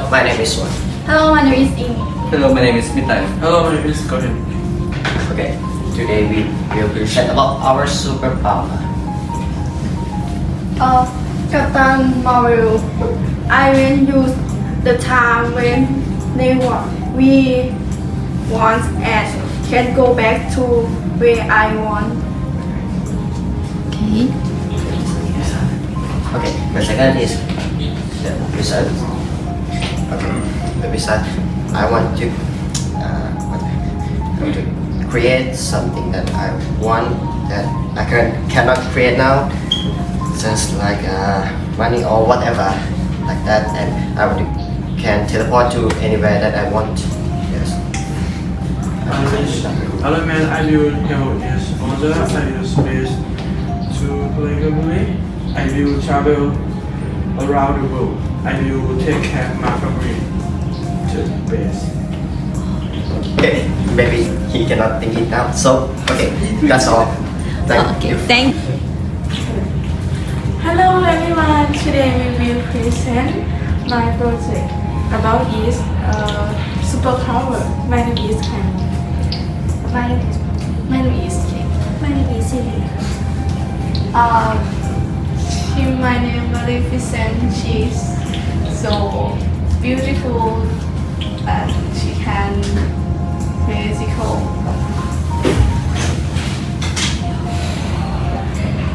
Hello, my name is Swan. Hello, my name is Amy. Hello, my name is Wittaya. Hello, my name is Gordon. Okay, today we will present about our superpower. Captain Marvel, I will use the time when we want and can go back to where I want. Okay. Okay, the second is the wizard. Okay, the wizard. I want to create something that I want that I cannot create now, just like money or whatever like that, and I can teleport to anywhere that I want. Yes. Element I will help is order. I will space to polygamy. I will travel around the world. I will take care of my family to the best. Okay, maybe he cannot think it out. So okay, that's all. Thank you. Thank. Hello everyone, today we will present my project about is superpower. My name is Khan. My name is Kate. My name is Celia. My name Maleficent. She's so beautiful and she can musical.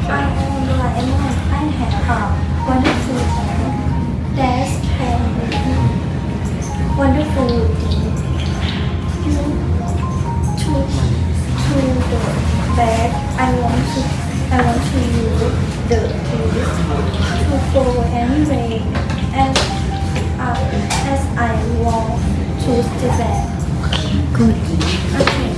I am Doraemon. I have a wonderful that can wonderful to the bag. I want to use the keys to go anyway as I walk to the bag. Good. Okay.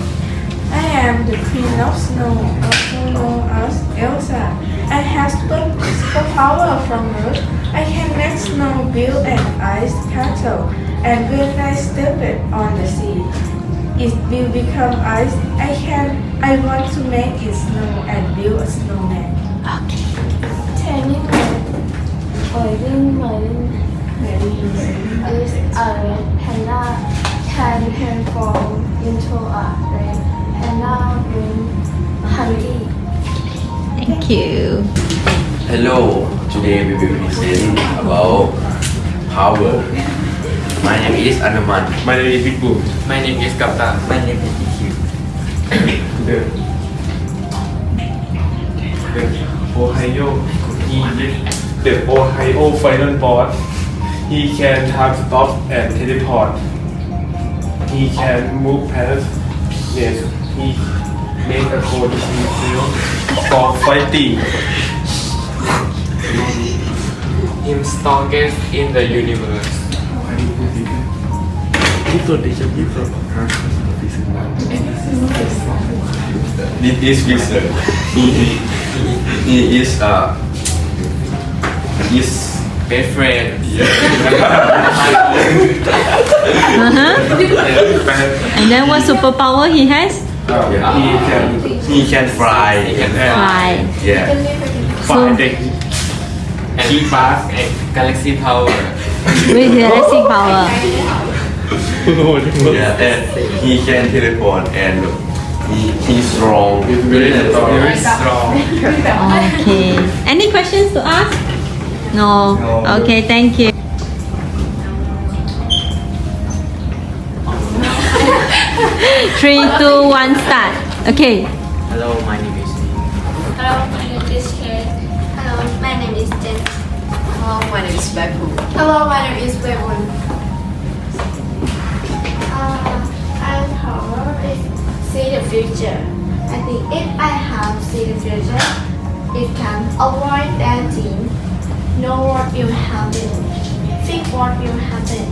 I am the Queen of Snow, also known as Elsa. I have superpower from Earth. I can make snow build an ice castle, and when I step it on the sea, it will become ice. I want to make it snow and build a snowman. Okay. Turning is a panda can transform into a red panda when hungry. Thank you. Hello, today we will present about power. My name is Anaman. My name is Big Boon. My name is Kapta. My name is TQ. The Ohio, he is the Ohio final boss. He can time stop and teleport. He can move past. Yes, he make a code for fighting. Him strongest in the universe. This is wizard. He is his best friend. And then what superpower he has? He can fly. Fly. Yeah. Fighting. And he fast and galaxy power. With galaxy power. Yeah, and he can teleport and he's strong. Very strong. Okay. Any questions to ask? No. Okay, thank you. Three, two, one, start. Okay. Hello, my name is Hello, my name is Kate. Hello, my name is Jen. Hello, my name is Bepu. Hello, my name is Boon. Our power is see the future. I think if I have see the future, it can avoid bad things. Know what will happen. Think what will happen.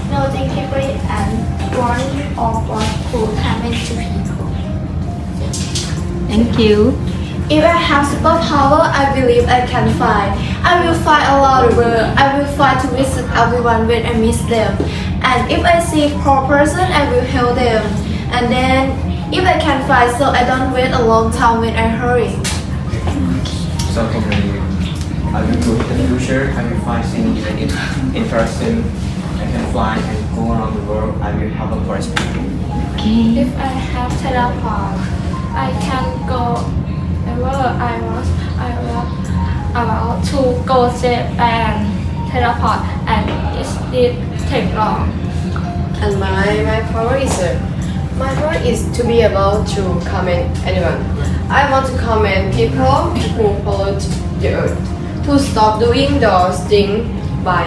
Know deeply and worry of what could happen to people. Thank you. If I have superpower, I believe I can fly. I will fly around the world. I will fly to visit everyone when I miss them. And if I see a poor person, I will help them. And then, if I can fly, so I don't wait a long time when I hurry. So I will go to the future. I will find things that is interesting. I can fly and go around the world, I will have a correspondent. Okay. If I have teleport, I can go wherever I was. I was about to go Japan teleport and it did take long. And my power is to be able to comment anyone. I want to comment people who pollute the earth to stop doing those things by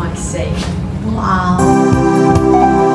myself. Wow.